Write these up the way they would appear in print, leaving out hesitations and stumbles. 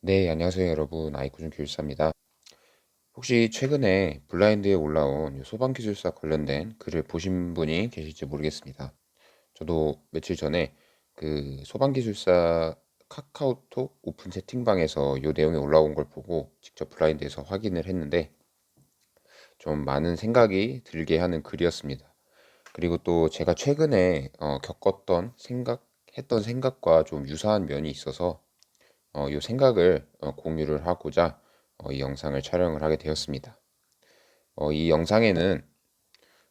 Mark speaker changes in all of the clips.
Speaker 1: 네, 안녕하세요, 여러분. 아이쿠준 기술사입니다. 혹시 최근에 블라인드에 올라온 이 소방기술사 관련된 글을 보신 분이 계실지 모르겠습니다. 저도 며칠 전에 그 소방기술사 카카오톡 오픈 채팅방에서 이 내용이 올라온 걸 보고 직접 블라인드에서 확인을 했는데 좀 많은 생각이 들게 하는 글이었습니다. 그리고 또 제가 최근에 겪었던 했던 생각과 좀 유사한 면이 있어서 이 생각을 공유를 하고자 이 영상을 촬영을 하게 되었습니다. 이 영상에는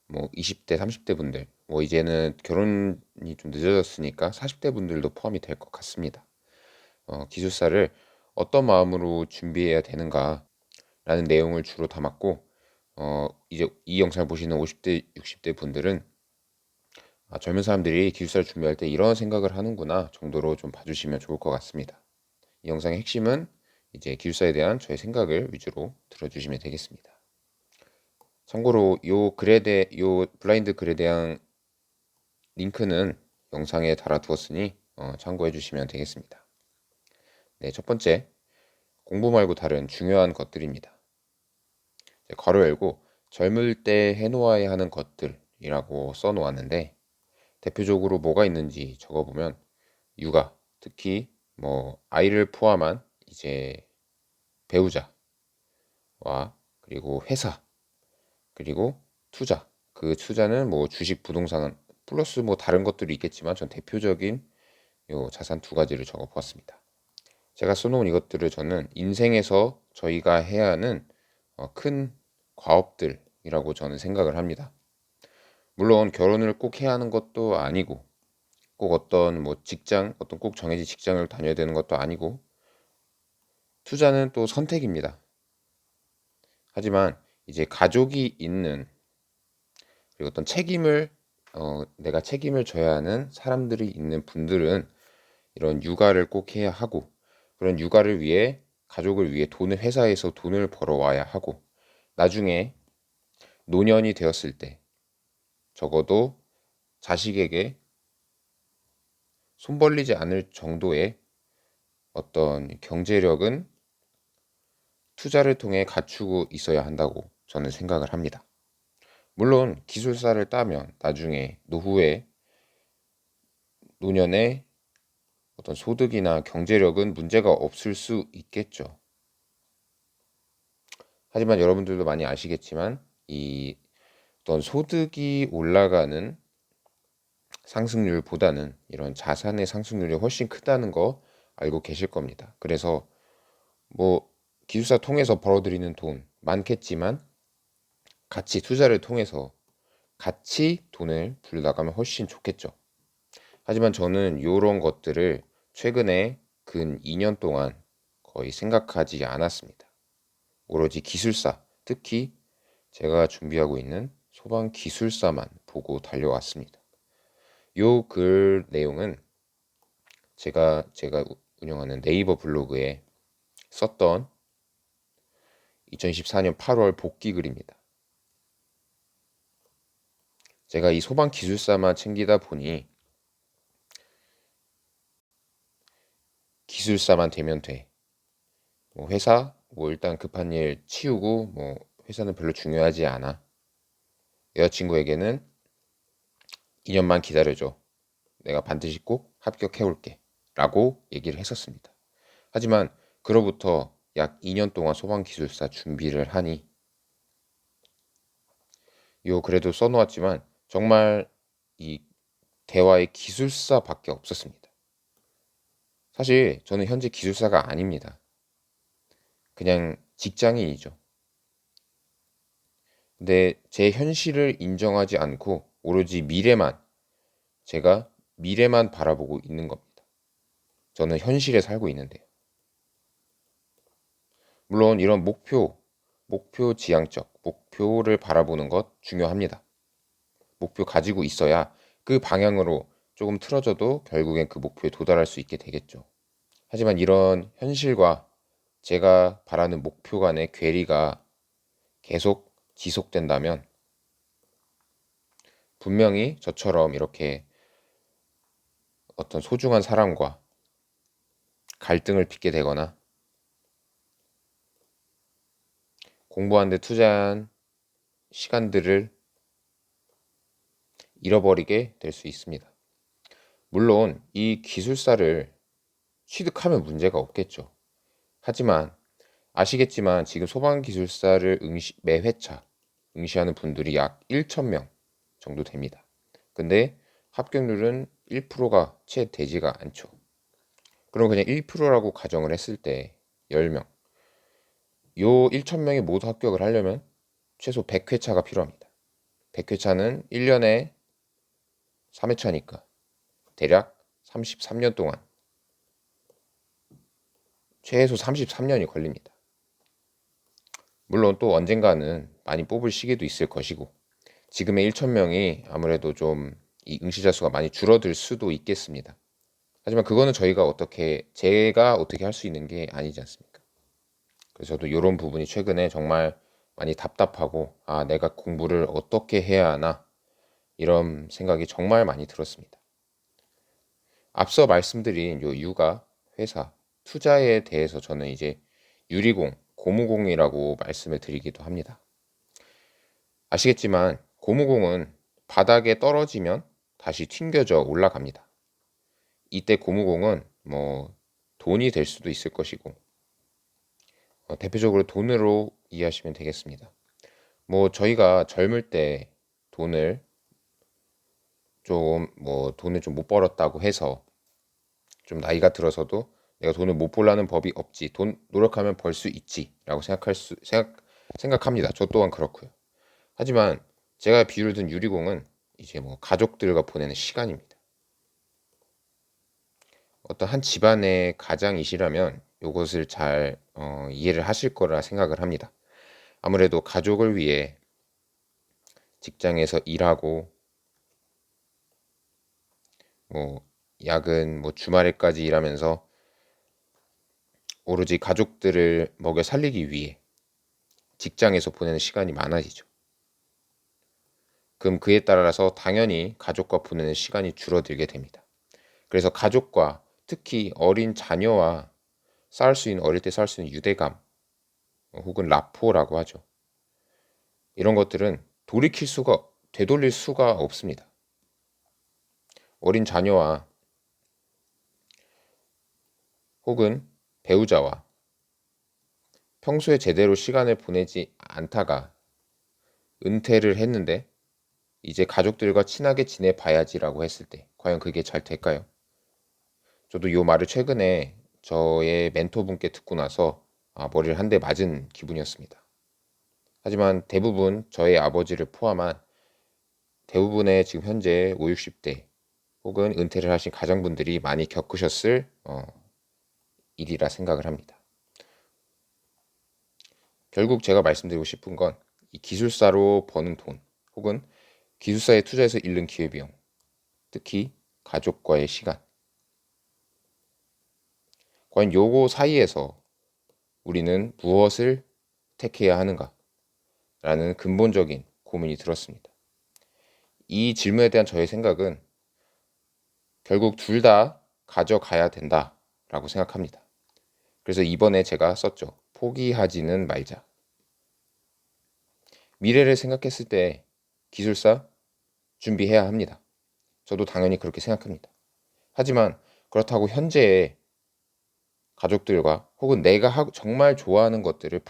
Speaker 1: 뭐 20대, 30대 분들, 뭐 이제는 결혼이 좀 늦어졌으니까 40대 분들도 포함이 될 것 같습니다. 기술사를 어떤 마음으로 준비해야 되는가라는 내용을 주로 담았고, 이제 이 영상을 보시는 50대, 60대 분들은 젊은 사람들이 기술사를 준비할 때 이런 생각을 하는구나 정도로 좀 봐주시면 좋을 것 같습니다. 이 영상의 핵심은 이제 기술사에 대한 저의 생각을 위주로 들어주시면 되겠습니다. 참고로 요 블라인드 글에 대한 링크는 영상에 달아두었으니 참고해 주시면 되겠습니다. 네, 첫 번째, 공부 말고 다른 중요한 것들입니다. 괄호 열고 젊을 때 해놓아야 하는 것들이라고 써놓았는데 대표적으로 뭐가 있는지 적어보면 육아, 특히 뭐 아이를 포함한 이제 배우자와 그리고 회사 그리고 투자. 그 투자는 뭐 주식, 부동산 플러스 뭐 다른 것들이 있겠지만 전 대표적인 요 자산 두 가지를 적어 보았습니다. 제가 써놓은 이것들을 저는 인생에서 저희가 해야 하는 큰 과업들이라고 저는 생각을 합니다. 물론 결혼을 꼭 해야 하는 것도 아니고 꼭 어떤 뭐 직장, 어떤 꼭 정해진 직장을 다녀야 되는 것도 아니고 투자는 또 선택입니다. 하지만 이제 가족이 있는 그리고 어떤 내가 책임을 져야 하는 사람들이 있는 분들은 이런 육아를 꼭 해야 하고, 그런 육아를 위해, 가족을 위해 회사에서 돈을 벌어와야 하고, 나중에 노년이 되었을 때, 적어도 자식에게 손 벌리지 않을 정도의 어떤 경제력은 투자를 통해 갖추고 있어야 한다고 저는 생각을 합니다. 물론 기술사를 따면 나중에 노년에 어떤 소득이나 경제력은 문제가 없을 수 있겠죠. 하지만 여러분들도 많이 아시겠지만 이 어떤 소득이 올라가는 상승률보다는 이런 자산의 상승률이 훨씬 크다는 거 알고 계실 겁니다. 그래서 뭐 기술사 통해서 벌어들이는 돈 많겠지만 같이 투자를 통해서 같이 돈을 불나가면 훨씬 좋겠죠. 하지만 저는 이런 것들을 최근에 근 2년 동안 거의 생각하지 않았습니다. 오로지 기술사, 특히 제가 준비하고 있는 소방 기술사만 보고 달려왔습니다. 요 글 내용은 제가 운영하는 네이버 블로그에 썼던 2014년 8월 복귀 글입니다. 제가 이 소방 기술사만 챙기다 보니 기술사만 되면 돼. 뭐 회사 뭐 일단 급한 일 치우고 뭐 회사는 별로 중요하지 않아. 여자친구에게는 2년만 기다려줘. 내가 반드시 꼭 합격해 올게. 라고 얘기를 했었습니다. 하지만 그로부터 약 2년 동안 소방기술사 준비를 하니 그래도 써놓았지만 정말 이 대화의 기술사밖에 없었습니다. 사실 저는 현재 기술사가 아닙니다. 그냥 직장인이죠. 근데 제 현실을 인정하지 않고 오로지 제가 미래만 바라보고 있는 겁니다. 저는 현실에 살고 있는데요. 물론 이런 목표 지향적, 목표를 바라보는 것 중요합니다. 목표 가지고 있어야 그 방향으로 조금 틀어져도 결국엔 그 목표에 도달할 수 있게 되겠죠. 하지만 이런 현실과 제가 바라는 목표 간의 괴리가 계속 지속된다면 분명히 저처럼 이렇게 어떤 소중한 사람과 갈등을 빚게 되거나 공부하는 데 투자한 시간들을 잃어버리게 될 수 있습니다. 물론 이 기술사를 취득하면 문제가 없겠죠. 하지만 아시겠지만 지금 소방기술사를 매 회차 응시하는 분들이 약 1,000명 정도 됩니다. 근데 합격률은 1%가 채 되지가 않죠. 그럼 그냥 1%라고 가정을 했을 때 10명. 요 1,000명이 모두 합격을 하려면 최소 100회차가 필요합니다. 100회차는 1년에 3회차니까 대략 33년 동안 최소 33년이 걸립니다. 물론 또 언젠가는 많이 뽑을 시기도 있을 것이고 지금의 1,000명이 아무래도 좀 이 응시자 수가 많이 줄어들 수도 있겠습니다. 하지만 그거는 제가 어떻게 할 수 있는 게 아니지 않습니까? 그래서 저도 이런 부분이 최근에 정말 많이 답답하고 내가 공부를 어떻게 해야 하나 이런 생각이 정말 많이 들었습니다. 앞서 말씀드린 요 육아, 회사, 투자에 대해서 저는 이제 유리공, 고무공이라고 말씀을 드리기도 합니다. 아시겠지만 고무공은 바닥에 떨어지면 다시 튕겨져 올라갑니다. 이때 고무공은 돈이 될 수도 있을 것이고 대표적으로 돈으로 이해하시면 되겠습니다. 저희가 젊을 때 돈을 돈을 좀 못 벌었다고 해서 좀 나이가 들어서도 내가 돈을 못 벌라는 법이 없지. 돈 노력하면 벌 수 있지라고 생각합니다. 저 또한 그렇고요. 하지만 제가 비유를 든 유리공은 이제 가족들과 보내는 시간입니다. 어떤 한 집안의 가장이시라면 이것을 잘 이해를 하실 거라 생각을 합니다. 아무래도 가족을 위해 직장에서 일하고 야근 주말에까지 일하면서 오로지 가족들을 먹여 살리기 위해 직장에서 보내는 시간이 많아지죠. 그럼 그에 따라서 당연히 가족과 보내는 시간이 줄어들게 됩니다. 그래서 가족과 특히 어린 자녀와 어릴 때 쌓을 수 있는 유대감 혹은 라포라고 하죠. 이런 것들은 되돌릴 수가 없습니다. 어린 자녀와 혹은 배우자와 평소에 제대로 시간을 보내지 않다가 은퇴를 했는데 이제 가족들과 친하게 지내봐야지라고 했을 때 과연 그게 잘 될까요? 저도 이 말을 최근에 저의 멘토분께 듣고 나서 머리를 한 대 맞은 기분이었습니다. 하지만 대부분 저의 아버지를 포함한 대부분의 지금 현재 5, 60대 혹은 은퇴를 하신 가장분들이 많이 겪으셨을 일이라 생각을 합니다. 결국 제가 말씀드리고 싶은 건 이 기술사로 버는 돈 혹은 기술사에 투자해서 잃는 기회비용, 특히 가족과의 시간. 과연 요거 사이에서 우리는 무엇을 택해야 하는가? 라는 근본적인 고민이 들었습니다. 이 질문에 대한 저의 생각은 결국 둘 다 가져가야 된다라고 생각합니다. 그래서 이번에 제가 썼죠. 포기하지는 말자. 미래를 생각했을 때 기술사 준비해야 합니다. 저도 당연히 그렇게 생각합니다. 하지만 그렇다고 현재의 가족들과 혹은 내가 정말 좋아하는 것들을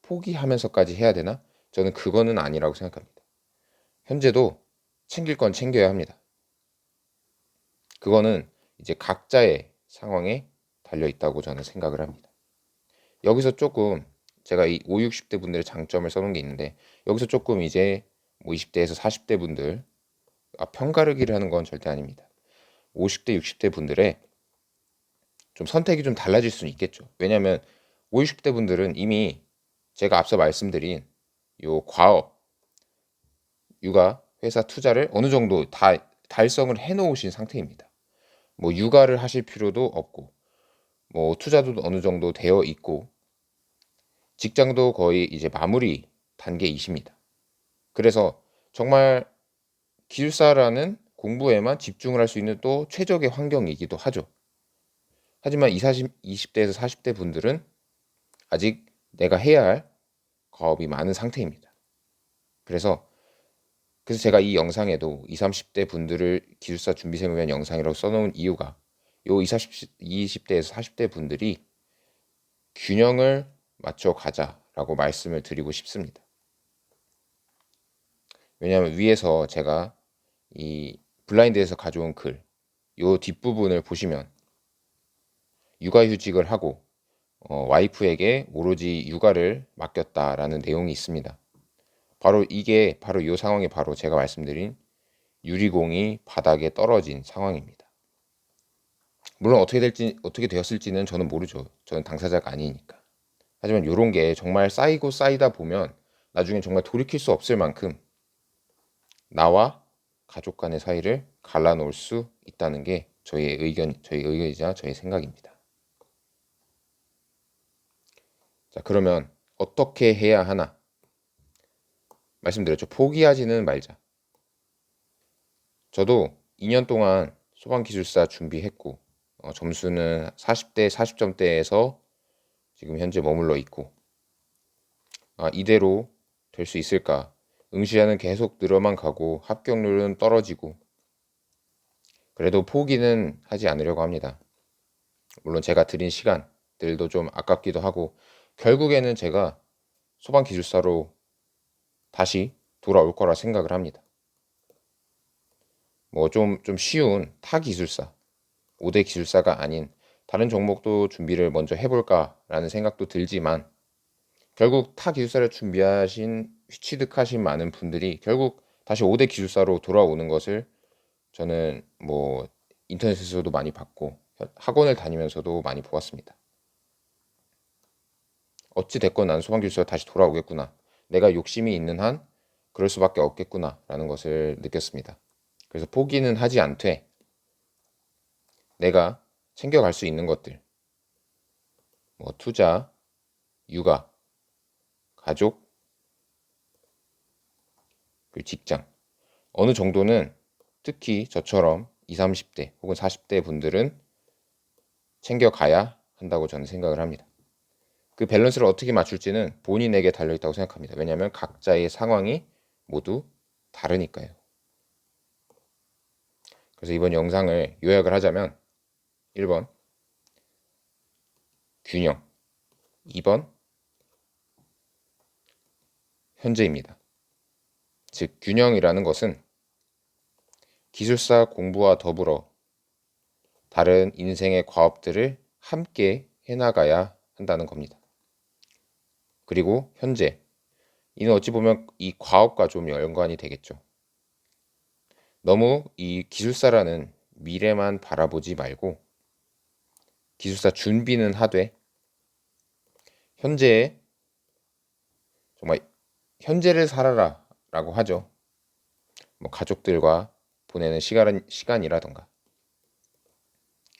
Speaker 1: 포기하면서까지 해야 되나? 저는 그거는 아니라고 생각합니다. 현재도 챙길 건 챙겨야 합니다. 그거는 이제 각자의 상황에 달려 있다고 저는 생각을 합니다. 여기서 조금 제가 이 5, 60대 분들의 장점을 써놓은 게 있는데 여기서 조금 이제 20대에서 40대 분들 편가르기를 하는 건 절대 아닙니다. 50대, 60대 분들의 좀 선택이 좀 달라질 수는 있겠죠. 왜냐하면 5, 60대 분들은 이미 제가 앞서 말씀드린 요 과업, 육아, 회사 투자를 어느 정도 다 달성을 해놓으신 상태입니다. 육아를 하실 필요도 없고 투자도 어느 정도 되어 있고 직장도 거의 이제 마무리 단계이십니다. 그래서 정말 기술사라는 공부에만 집중을 할 수 있는 또 최적의 환경이기도 하죠. 하지만 20대에서 40대 분들은 아직 내가 해야 할 과업이 많은 상태입니다. 그래서 제가 이 영상에도 20, 30대 분들을 기술사 준비생을 위한 영상이라고 써놓은 이유가 요 20대에서 40대 분들이 균형을 맞춰 가자라고 말씀을 드리고 싶습니다. 왜냐하면 위에서 제가 이 블라인드에서 가져온 글, 요 뒷부분을 보시면 육아휴직을 하고 와이프에게 오로지 육아를 맡겼다라는 내용이 있습니다. 바로 이 상황이 바로 제가 말씀드린 유리공이 바닥에 떨어진 상황입니다. 물론 어떻게 되었을지는 저는 모르죠. 저는 당사자가 아니니까. 하지만 이런 게 정말 쌓이고 쌓이다 보면 나중에 정말 돌이킬 수 없을 만큼 나와 가족 간의 사이를 갈라놓을 수 있다는 게 저희 의견이자 저의 생각입니다. 자, 그러면 어떻게 해야 하나? 말씀드렸죠. 포기하지는 말자. 저도 2년 동안 소방기술사 준비했고 점수는 40대 40점대에서 지금 현재 머물러 있고 이대로 될 수 있을까? 응시자는 계속 늘어만 가고 합격률은 떨어지고 그래도 포기는 하지 않으려고 합니다. 물론 제가 들인 시간들도 좀 아깝기도 하고 결국에는 제가 소방기술사로 다시 돌아올 거라 생각을 합니다. 뭐 좀 쉬운 타기술사, 5대 기술사가 아닌 다른 종목도 준비를 먼저 해볼까라는 생각도 들지만 결국 타기술사를 취득하신 많은 분들이 결국 다시 5대 기술사로 돌아오는 것을 저는 뭐 인터넷에서도 많이 봤고 학원을 다니면서도 많이 보았습니다. 어찌 됐건 나는 소방기술사로 다시 돌아오겠구나. 내가 욕심이 있는 한 그럴 수밖에 없겠구나 라는 것을 느꼈습니다. 그래서 포기는 하지 않되 내가 챙겨갈 수 있는 것들 뭐 투자, 육아, 가족, 그리고 직장 어느 정도는 특히 저처럼 20, 30대 혹은 40대 분들은 챙겨가야 한다고 저는 생각을 합니다. 그 밸런스를 어떻게 맞출지는 본인에게 달려있다고 생각합니다. 왜냐하면 각자의 상황이 모두 다르니까요. 그래서 이번 영상을 요약을 하자면 1번 균형, 2번 현재입니다. 즉 균형이라는 것은 기술사 공부와 더불어 다른 인생의 과업들을 함께 해나가야 한다는 겁니다. 그리고 현재 이는 어찌 보면 이 과업과 좀 연관이 되겠죠. 너무 이 기술사라는 미래만 바라보지 말고 기술사 준비는 하되 현재에 정말 현재를 살아라 라고 하죠. 뭐 가족들과 보내는 시간이라던가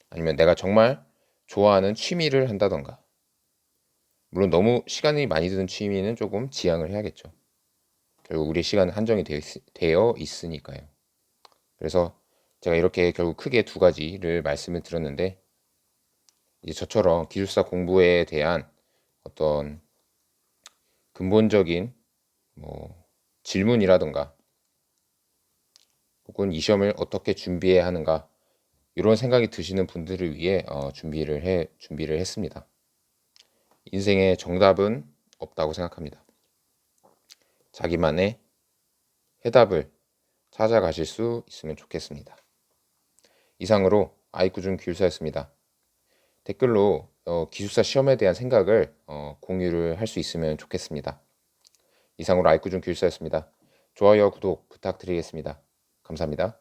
Speaker 1: 아니면 내가 정말 좋아하는 취미를 한다던가 물론 너무 시간이 많이 드는 취미는 조금 지양을 해야겠죠. 결국 우리의 시간은 한정이 되어 있으니까요. 그래서 제가 이렇게 결국 크게 두 가지를 말씀을 드렸는데 이제 저처럼 기술사 공부에 대한 어떤 근본적인 뭐 질문이라던가 혹은 이 시험을 어떻게 준비해야 하는가 이런 생각이 드시는 분들을 위해 준비를 했습니다. 인생에 정답은 없다고 생각합니다. 자기만의 해답을 찾아가실 수 있으면 좋겠습니다. 이상으로 아이쿠준 기술사였습니다. 댓글로 기술사 시험에 대한 생각을 공유를 할 수 있으면 좋겠습니다. 이상으로 아이쿠준 기술사였습니다. 좋아요, 구독 부탁드리겠습니다. 감사합니다.